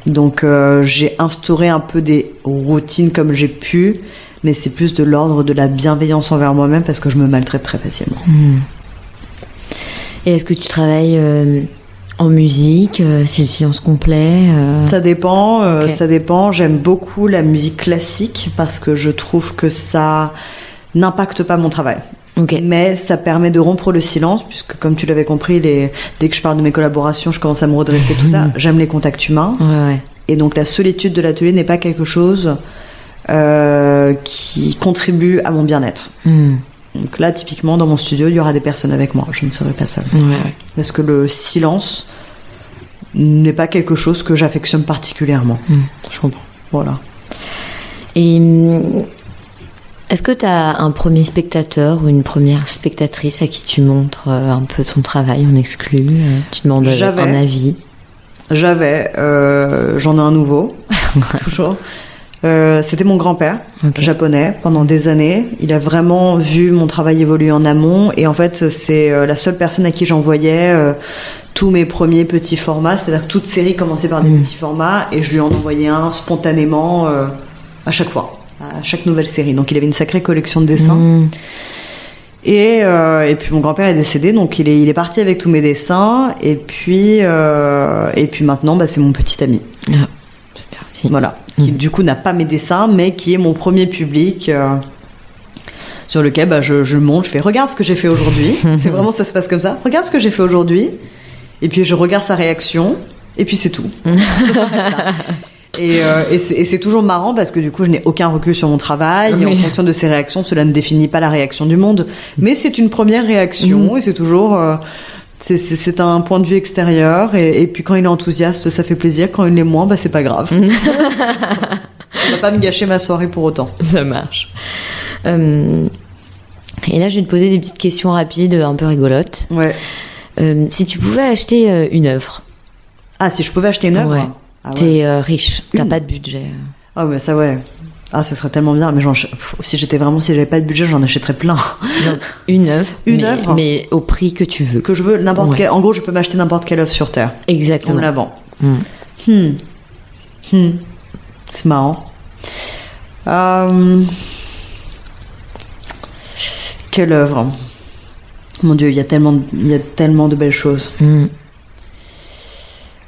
Donc j'ai instauré un peu des routines comme j'ai pu, mais c'est plus de l'ordre de la bienveillance envers moi-même parce que je me maltraite très facilement. Et est-ce que tu travailles en musique, c'est le silence complet Ça dépend, Okay. Ça dépend. J'aime beaucoup la musique classique parce que je trouve que ça n'impacte pas mon travail. Okay. Mais ça permet de rompre le silence puisque comme tu l'avais compris, dès que je parle de mes collaborations, je commence à me redresser, tout ça. J'aime les contacts humains. Ouais. Et donc la solitude de l'atelier n'est pas quelque chose qui contribue à mon bien-être. Donc là, typiquement, dans mon studio, il y aura des personnes avec moi. Je ne serai pas seule. Ouais. Parce que le silence n'est pas quelque chose que j'affectionne particulièrement. Je comprends. Voilà. Et est-ce que tu as un premier spectateur ou une première spectatrice à qui tu montres un peu ton travail en exclu tu demandes un avis? J'en ai un nouveau, toujours. C'était mon grand-père, japonais, pendant des années. Il a vraiment vu mon travail évoluer en amont. Et en fait, c'est la seule personne à qui j'envoyais tous mes premiers petits formats. C'est-à-dire que toute série commençait par des petits formats. Et je lui en envoyais un spontanément à chaque fois, à chaque nouvelle série. Donc il avait une sacrée collection de dessins. Et puis mon grand-père est décédé, donc il est parti avec tous mes dessins. Et puis maintenant, c'est mon petit ami. Ah, super aussi. Voilà, qui du coup n'a pas mes dessins, mais qui est mon premier public sur lequel je monte, je fais regarde ce que j'ai fait aujourd'hui. C'est vraiment, ça se passe comme ça. Regarde ce que j'ai fait aujourd'hui. Et puis je regarde sa réaction. Et puis c'est tout. Ça s'arrête là. Et c'est toujours marrant parce que du coup je n'ai aucun recul sur mon travail et en fonction de ses réactions cela ne définit pas la réaction du monde, mais c'est une première réaction et c'est toujours c'est un point de vue extérieur et puis quand il est enthousiaste ça fait plaisir, quand il l'est moins c'est pas grave. Ça va pas me gâcher ma soirée pour autant. Ça marche. Et là je vais te poser des petites questions rapides un peu rigolotes. Ouais. Si tu pouvais acheter une œuvre. Ah, si je pouvais acheter une œuvre. Ouais. Ah ouais. T'es riche, t'as pas de budget. Ah mais ça ouais. Ah ce serait tellement bien, mais si j'avais pas de budget, j'en achèterais plein. Donc, une œuvre, œuvre, mais au prix que tu veux. Que je veux, n'importe quel. En gros, je peux m'acheter n'importe quelle œuvre sur Terre. Exactement. On me la vend. C'est marrant. Quelle œuvre? Mon Dieu, il y a tellement de belles choses.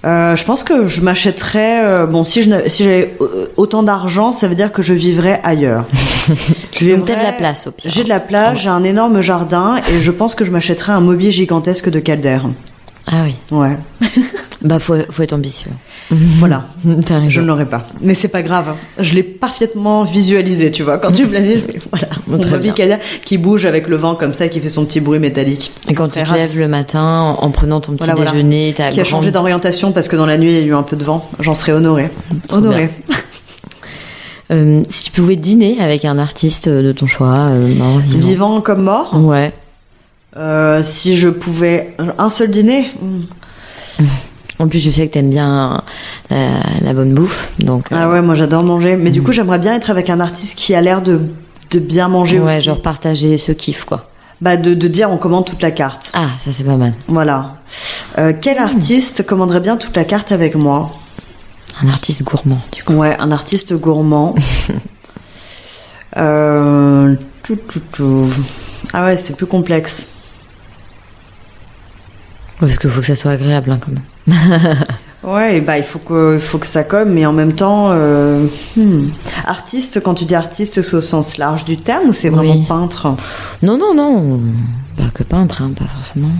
Je pense que je m'achèterais. Si j'avais autant d'argent, ça veut dire que je vivrais ailleurs. Donc t'as de la place au pire. J'ai de la place, j'ai un énorme jardin et je pense que je m'achèterais un mobilier gigantesque de Calder. Ah oui. Ouais. Faut être ambitieux. Voilà. T'as raison. Je ne l'aurais pas. Mais c'est pas grave. Je l'ai parfaitement visualisé, tu vois. Quand tu me l'as dit, voilà. Mon mobilier Calder qui bouge avec le vent comme ça, qui fait son petit bruit métallique. Et quand tu te lèves le matin en prenant ton petit déjeuner, qui a changé d'orientation parce que dans la nuit il y a eu un peu de vent, j'en serais honorée. Honorée. Si tu pouvais dîner avec un artiste de ton choix, mort, vivant comme mort. Ouais. Si je pouvais un seul dîner. En plus, je sais que t'aimes bien la bonne bouffe, donc. Ah ouais, moi j'adore manger, mais du coup j'aimerais bien être avec un artiste qui a l'air de bien manger aussi. Ouais, genre partager ce kiff quoi. De dire on commande toute la carte. Ah, ça c'est pas mal. Voilà. Quel artiste commanderait bien toute la carte avec moi? Un artiste gourmand, du coup. Ouais, un artiste gourmand. Ah ouais, c'est plus complexe. Parce qu'il faut que ça soit agréable, quand même. Ouais, il faut que ça colle, mais en même temps, artiste, quand tu dis artiste, c'est au sens large du terme ou c'est vraiment peintre? Non, pas que peintre, pas forcément.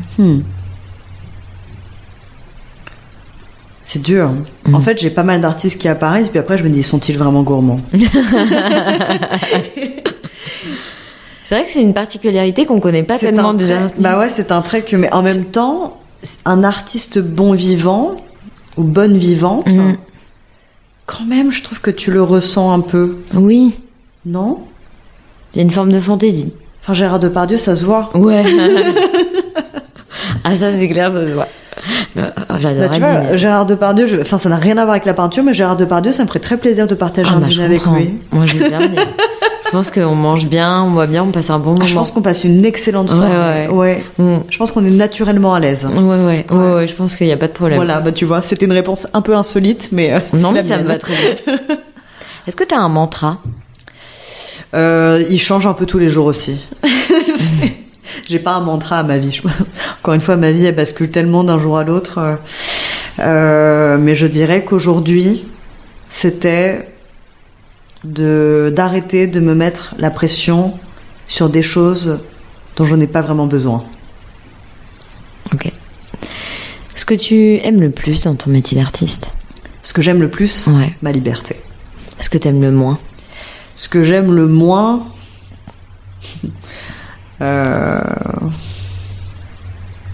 C'est dur. En fait, j'ai pas mal d'artistes qui apparaissent, puis après je me dis, sont-ils vraiment gourmands? C'est vrai que c'est une particularité qu'on connaît pas tellement des artistes. Bah ouais, c'est un trait que, mais en même temps, un artiste bon vivant ou bonne vivante, quand même, je trouve que tu le ressens un peu. Oui. Non? Il y a une forme de fantaisie. Enfin, Gérard Depardieu, ça se voit. Ouais. Ah, ça c'est clair, ça se voit. J'adorerais tu vois, Gérard Depardieu, ça n'a rien à voir avec la peinture, mais Gérard Depardieu, ça me ferait très plaisir de partager un dîner avec lui. Moi, je veux bien venir. Je pense qu'on mange bien, on boit bien, on passe un bon moment. Je pense qu'on passe une excellente soirée. Ouais. Je pense qu'on est naturellement à l'aise. Ouais, je pense qu'il n'y a pas de problème. Voilà, tu vois, c'était une réponse un peu insolite, mais non, mais ça me va très bien. Est-ce que tu as un mantra? Il change un peu tous les jours aussi. J'ai pas un mantra à ma vie. Encore une fois, ma vie, elle bascule tellement d'un jour à l'autre. Mais je dirais qu'aujourd'hui, c'était d'arrêter de me mettre la pression sur des choses dont je n'ai pas vraiment besoin. Ok. Ce que tu aimes le plus dans ton métier d'artiste? Ce que j'aime le plus, ouais. Ma liberté. Ce que t'aimes le moins? Ce que j'aime le moins...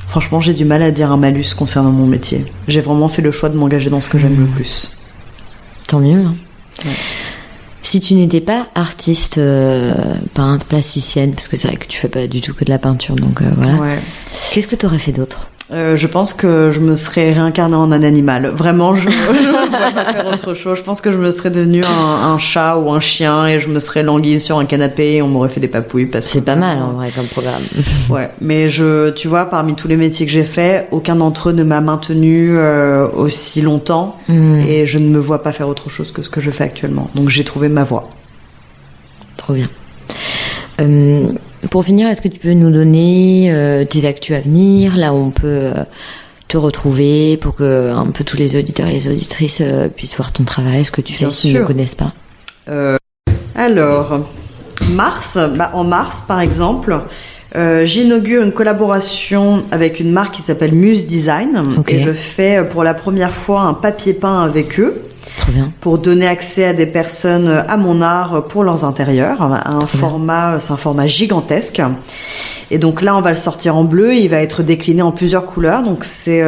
Franchement, j'ai du mal à dire un malus concernant mon métier. J'ai vraiment fait le choix de m'engager dans ce que j'aime le plus. Tant mieux. Hein. Ouais. Si tu n'étais pas artiste, peintre, plasticienne, parce que c'est vrai que tu fais pas du tout que de la peinture, donc voilà. Ouais. Qu'est-ce que tu aurais fait d'autre? Je pense que je me serais réincarnée en un animal. Vraiment, je ne pourrais pas faire autre chose. Je pense que je me serais devenue un chat ou un chien et je me serais languie sur un canapé et on m'aurait fait des papouilles. C'est pas mal en vrai comme programme. Ouais, mais tu vois, parmi tous les métiers que j'ai faits, aucun d'entre eux ne m'a maintenue aussi longtemps et je ne me vois pas faire autre chose que ce que je fais actuellement. Donc j'ai trouvé ma voie. Trop bien. Pour finir, est-ce que tu peux nous donner tes actus à venir, là où on peut te retrouver, pour que un peu tous les auditeurs et les auditrices puissent voir ton travail, ce que tu fais s'ils ne connaissent pas. Alors, en mars par exemple, j'inaugure une collaboration avec une marque qui s'appelle Muse Design et je fais pour la première fois un papier peint avec eux. Trop bien. Pour donner accès à des personnes à mon art pour leurs intérieurs. C'est un format gigantesque. Et donc là, on va le sortir en bleu. Il va être décliné en plusieurs couleurs. Donc c'est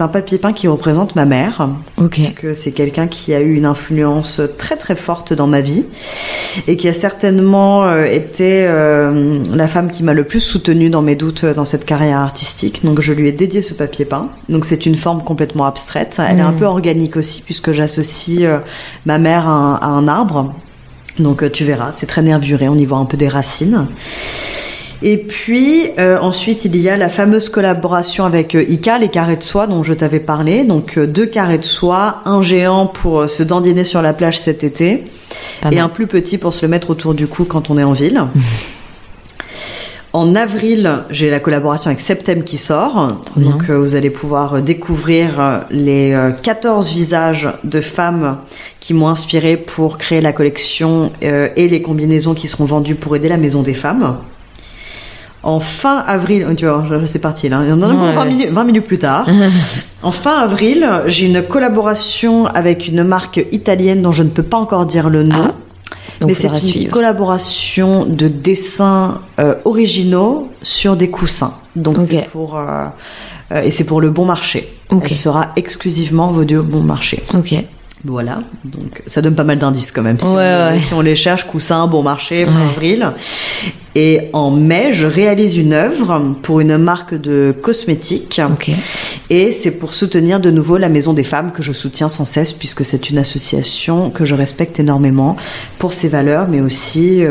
un papier peint qui représente ma mère. Parce que c'est quelqu'un qui a eu une influence très très forte dans ma vie et qui a certainement été la femme qui m'a le plus soutenue dans mes doutes dans cette carrière artistique. Donc je lui ai dédié ce papier peint. Donc c'est une forme complètement abstraite. Elle est un peu organique aussi puisque j'associe ma mère à un arbre. Donc tu verras, c'est très nervuré. On y voit un peu des racines. Et puis ensuite il y a la fameuse collaboration avec Ika, les carrés de soie dont je t'avais parlé. Donc 2 carrés de soie, un géant pour se dandiner sur la plage cet été et un plus petit pour se le mettre autour du cou quand on est en ville. En avril, j'ai la collaboration avec Septem qui sort. Donc vous allez pouvoir découvrir les 14 visages de femmes qui m'ont inspirée pour créer la collection et les combinaisons qui seront vendues pour aider la Maison des Femmes. En fin avril, tu vois, c'est parti là, il y en a pour 20 minutes plus tard. En fin avril, j'ai une collaboration avec une marque italienne dont je ne peux pas encore dire le nom. Mais c'est une collaboration de dessins originaux sur des coussins. Donc c'est pour et c'est pour le Bon Marché. Elle sera exclusivement vendue au Bon Marché. Voilà, donc ça donne pas mal d'indices quand même. Si on les cherche, coussins, Bon Marché, fin avril. Et en mai, je réalise une œuvre pour une marque de cosmétiques. Et c'est pour soutenir de nouveau la Maison des Femmes que je soutiens sans cesse puisque c'est une association que je respecte énormément pour ses valeurs, mais aussi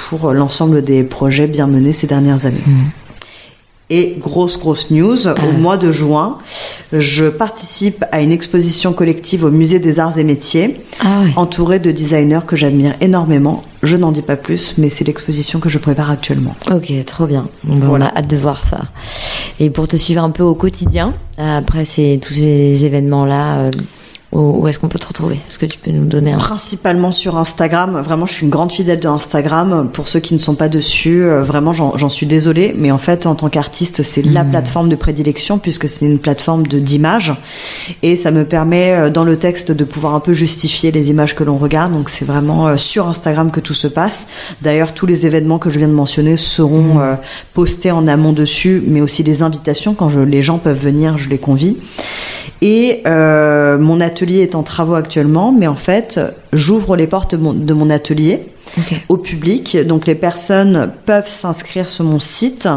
pour l'ensemble des projets bien menés ces dernières années. Et grosse news, au mois de juin, je participe à une exposition collective au Musée des Arts et Métiers, entourée de designers que j'admire énormément. Je n'en dis pas plus, mais c'est l'exposition que je prépare actuellement. Ok, trop bien. On a hâte de voir ça. Et pour te suivre un peu au quotidien, après tous ces événements-là, où est-ce qu'on peut te retrouver ? Est-ce que tu peux nous donner Principalement sur Instagram. Vraiment, je suis une grande fidèle de Instagram. Pour ceux qui ne sont pas dessus, vraiment, j'en suis désolée. Mais en fait, en tant qu'artiste, c'est la plateforme de prédilection puisque c'est une plateforme d'images. Et ça me permet, dans le texte, de pouvoir un peu justifier les images que l'on regarde. Donc, c'est vraiment sur Instagram que tout se passe. D'ailleurs, tous les événements que je viens de mentionner seront postés en amont dessus, mais aussi les invitations. Quand les gens peuvent venir, je les convie. Et mon atelier est en travaux actuellement, mais en fait, j'ouvre les portes de mon atelier au public. Donc les personnes peuvent s'inscrire sur mon site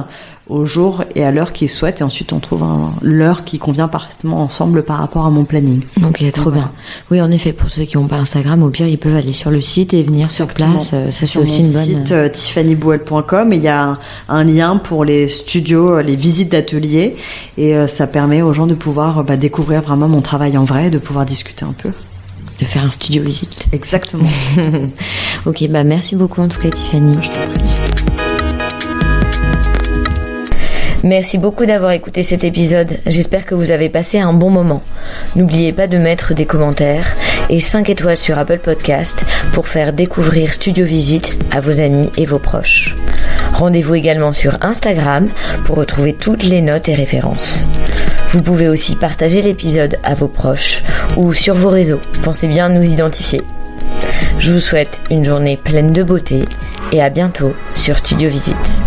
au jour et à l'heure qu'ils souhaitent. Et ensuite, on trouve l'heure qui convient parfaitement ensemble par rapport à mon planning. Ok, trop bien. Oui, en effet, pour ceux qui n'ont pas Instagram, au pire, ils peuvent aller sur le site et venir sur place. Ça, c'est aussi une bonne... Sur mon site tiffanybuell.com, et il y a un lien pour les studios, les visites d'atelier. Et ça permet aux gens de pouvoir découvrir vraiment mon travail en vrai, de pouvoir discuter un peu. De faire un studio visite. Exactement. Ok, merci beaucoup en tout cas, Tiffany. Je t'en prie. Merci beaucoup d'avoir écouté cet épisode. J'espère que vous avez passé un bon moment. N'oubliez pas de mettre des commentaires et 5 étoiles sur Apple Podcast pour faire découvrir Studio Visite à vos amis et vos proches. Rendez-vous également sur Instagram pour retrouver toutes les notes et références. Vous pouvez aussi partager l'épisode à vos proches ou sur vos réseaux. Pensez bien à nous identifier. Je vous souhaite une journée pleine de beauté et à bientôt sur Studio Visite.